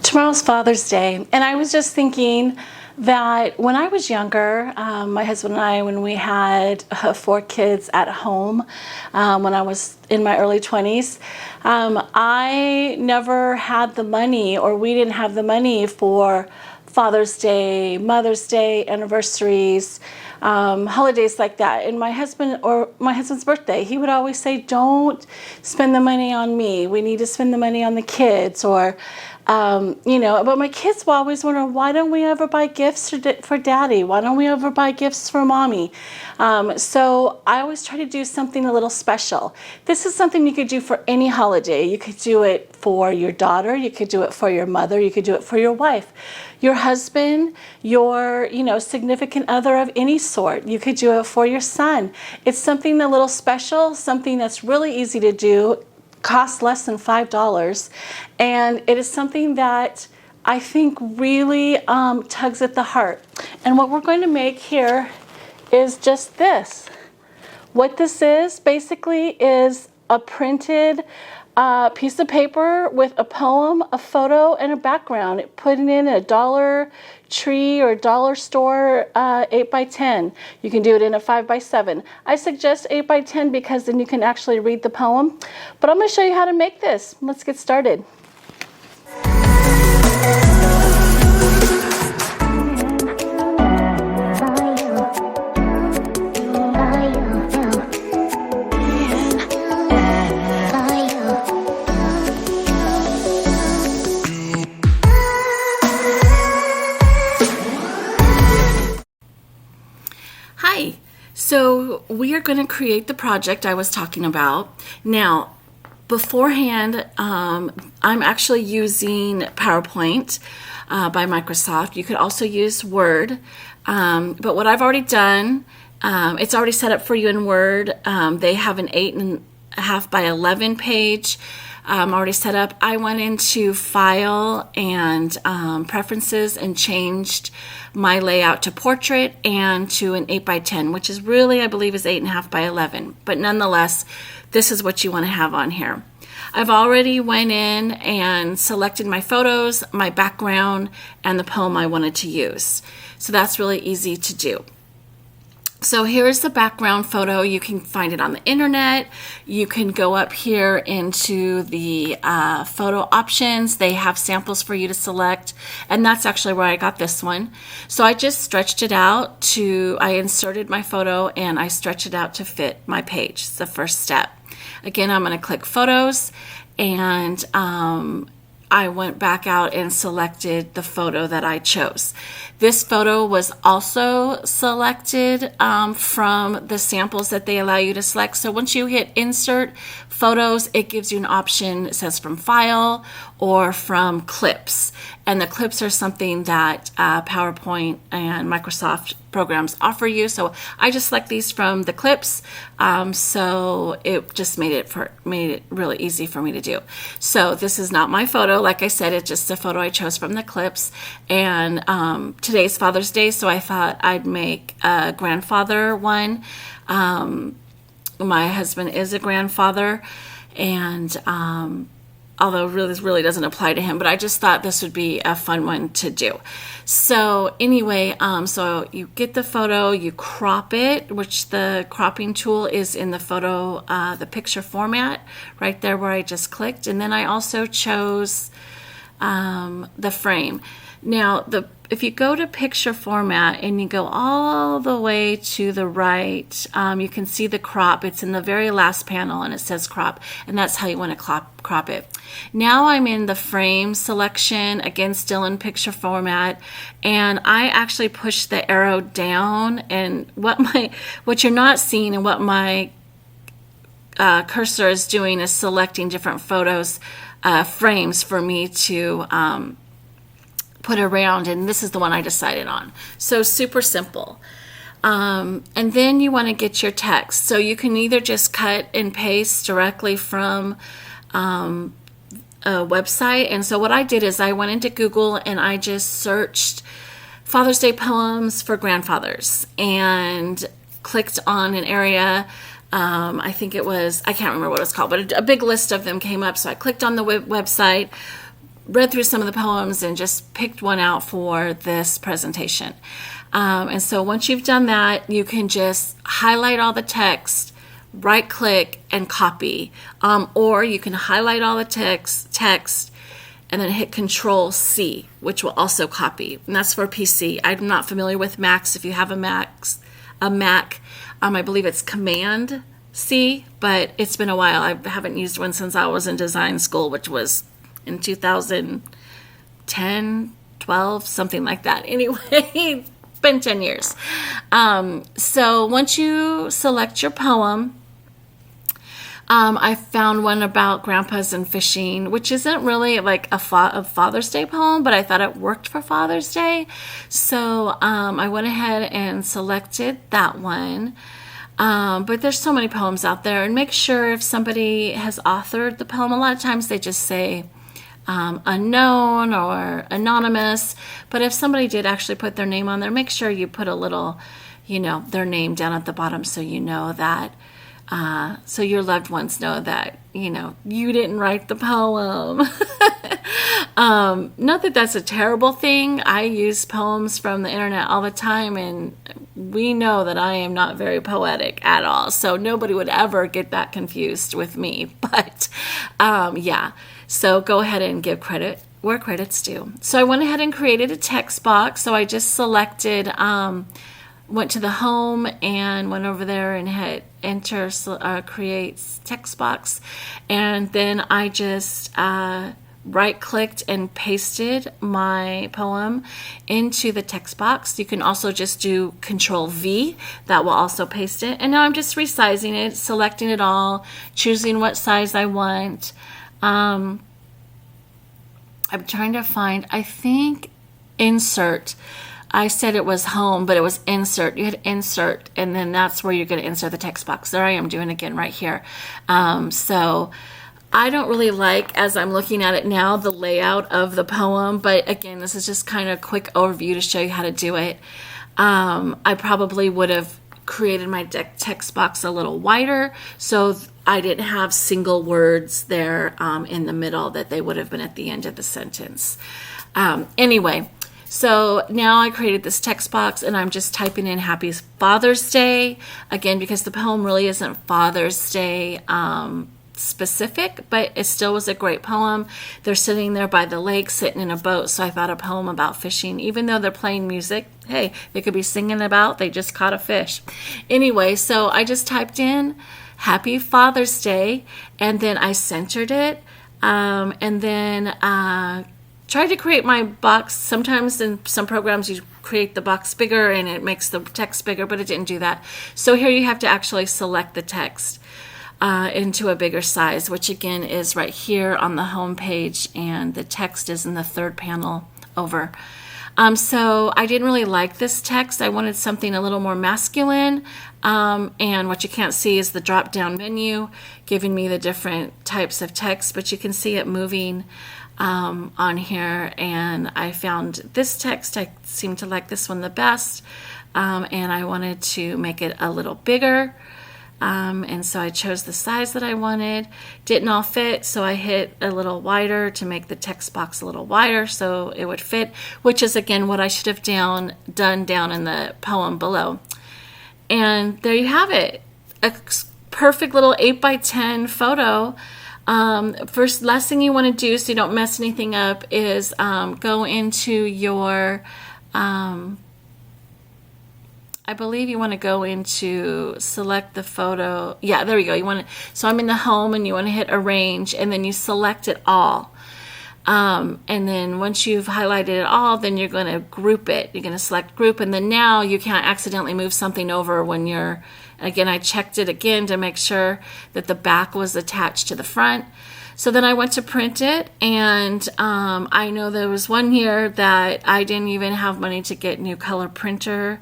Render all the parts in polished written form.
Tomorrow's Father's Day, and I was just thinking that when I was younger, my husband and I, when we had 4 kids at home, when I was in my early 20s, I never had the money, or we didn't have the money for Father's Day, Mother's Day, anniversaries, holidays like that. And my husband's birthday, he would always say, don't spend the money on me. We need to spend the money on the kids. Or, but my kids will always wonder, why don't we ever buy gifts for daddy? Why don't we ever buy gifts for mommy? So I always try to do something a little special. This is something you could do for any holiday. You could do it for your daughter. You could do it for your mother. You could do it for your wife, your husband, your, significant other of any sort. You could do it for your son. It's something a little special, something that's really easy to do, costs less than $5, and it is something that I think really tugs at the heart. And what we're going to make here is just this. What this is basically is a printed piece of paper with a poem, a photo, and a background. Put it in a Dollar Tree or dollar store 8x10. You can do it in a 5x7. I suggest 8x10 because then you can actually read the poem. But I'm going to show you how to make this. Let's get started. So we are going to create the project I was talking about. Now, beforehand, I'm actually using PowerPoint by Microsoft. You could also use Word. But what I've already done, it's already set up for you in Word. They have an 8.5 by 11 page already set up. I went into File and Preferences and changed my layout to Portrait and to an 8x10, which is really, I believe, is 8.5 by 11. But nonetheless, this is what you want to have on here. I've already went in and selected my photos, my background, and the poem I wanted to use. So that's really easy to do. So here's the background photo. You can find it on the internet. You can go up here into the photo options. They have samples for you to select, and that's actually where I got this one. So I just stretched it out I inserted my photo and I stretched it out to fit my page. It's the first step. Again, I'm going to click Photos, and I went back out and selected the photo that I chose. This photo was also selected from the samples that they allow you to select. So once you hit Insert Photos, it gives you an option. It says from File or from Clips. And the clips are something that PowerPoint and Microsoft programs offer you. So I just select these from the clips. So it just made it really easy for me to do. So this is not my photo. Like I said, it's just a photo I chose from the clips. And today's Father's Day, so I thought I'd make a grandfather one. My husband is a grandfather, and although this really doesn't apply to him, but I just thought this would be a fun one to do. So anyway, so you get the photo, you crop it, which the cropping tool is in the photo, the picture format, right there where I just clicked. And then I also chose the frame. Now, if you go to picture format and you go all the way to the right, you can see the crop. It's in the very last panel and it says crop, and that's how you want to crop it. Now I'm in the frame selection, again still in picture format, and I actually push the arrow down, and what you're not seeing and what my cursor is doing is selecting different photos, frames for me to put around, and this is the one I decided on. So super simple. And then you want to get your text. So you can either just cut and paste directly from a website. And so what I did is I went into Google and I just searched Father's Day poems for grandfathers and clicked on an area. I think it was, I can't remember what it was called, but a big list of them came up. So I clicked on the website, read through some of the poems and just picked one out for this presentation. And so once you've done that, you can just highlight all the text, right click and copy. Or you can highlight all the text and then hit Control C, which will also copy. And that's for PC. I'm not familiar with Macs. If you have a Mac, I believe it's Command C, but it's been a while. I haven't used one since I was in design school, which was in 2010, 12, something like that. Anyway, it's been 10 years. So once you select your poem, I found one about grandpas and fishing, which isn't really like a Father's Day poem, but I thought it worked for Father's Day. So I went ahead and selected that one. But there's so many poems out there, and make sure if somebody has authored the poem, a lot of times they just say unknown or anonymous. But if somebody did actually put their name on there, make sure you put a little, their name down at the bottom so you know that. So your loved ones know that, you didn't write the poem. Not that that's a terrible thing. I use poems from the internet all the time, and we know that I am not very poetic at all. So nobody would ever get that confused with me. But, yeah. So go ahead and give credit where credit's due. So I went ahead and created a text box. So I just selected, went to the home and went over there and hit enter, create text box. And then I just right clicked and pasted my poem into the text box. You can also just do Control V. That will also paste it. And now I'm just resizing it, selecting it all, choosing what size I want. I'm trying to find, I think, insert. I said it was home, but it was insert. You hit insert, and then that's where you're going to insert the text box. There I am doing it again right here. So I don't really like, as I'm looking at it now, the layout of the poem. But again, this is just kind of a quick overview to show you how to do it. I probably would have created my text box a little wider, so I didn't have single words there in the middle that they would have been at the end of the sentence. Anyway, so now I created this text box, and I'm just typing in Happy Father's Day, again, because the poem really isn't Father's Day specific, but it still was a great poem. They're sitting there by the lake, sitting in a boat, so I thought a poem about fishing. Even though they're playing music, hey, they could be singing about they just caught a fish. Anyway, so I just typed in Happy Father's Day, and then I centered it, and then tried to create my box. Sometimes in some programs you create the box bigger and it makes the text bigger, but it didn't do that. So here you have to actually select the text into a bigger size, which again is right here on the home page, and the text is in the third panel over. So I didn't really like this text. I wanted something a little more masculine, and what you can't see is the drop down menu giving me the different types of text, but you can see it moving on here, and I found this text. I seem to like this one the best, and I wanted to make it a little bigger, and so I chose the size that I wanted. Didn't all fit, so I hit a little wider to make the text box a little wider so it would fit, which is again what I should have done down in the poem below. And there you have it, a perfect little 8x10 photo. First, last thing you want to do so you don't mess anything up is go into your, I believe you want to go into select the photo. Yeah, there we go. You want to, so I'm in the home, and you want to hit arrange, and then you select it all. And then once you've highlighted it all, then you're going to group it. You're going to select group, and then now you can't accidentally move something over when you're, again, I checked it again to make sure that the back was attached to the front. So then I went to print it, and I know there was one here that I didn't even have money to get new color printer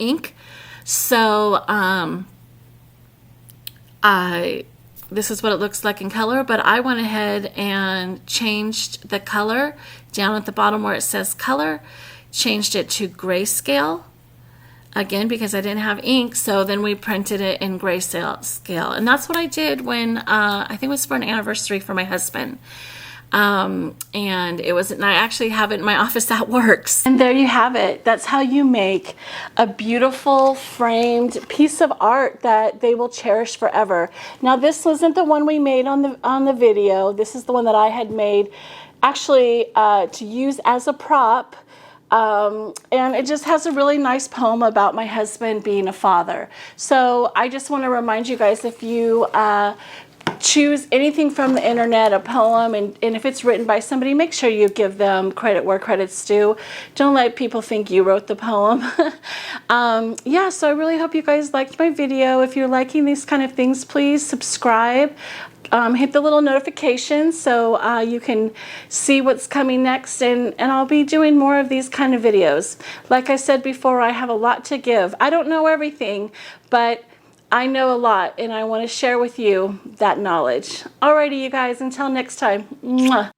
ink. So this is what it looks like in color, but I went ahead and changed the color down at the bottom where it says color, changed it to grayscale. Again, because I didn't have ink, so then we printed it in grayscale. And that's what I did when, I think it was for an anniversary for my husband. and I actually have it in my office that works. And there you have it. That's how you make a beautiful framed piece of art that they will cherish forever. Now, this wasn't the one we made on the video. This is the one that I had made actually to use as a prop. And it just has a really nice poem about my husband being a father. So I just want to remind you guys, if you choose anything from the internet, a poem, and if it's written by somebody, make sure you give them credit where credit's due. Don't let people think you wrote the poem. Yeah, so I really hope you guys liked my video. If you're liking these kind of things, please subscribe. Hit the little notification so you can see what's coming next, and I'll be doing more of these kind of videos. Like I said before, I have a lot to give. I don't know everything, but I know a lot, and I want to share with you that knowledge. Alrighty, you guys, until next time. Mwah.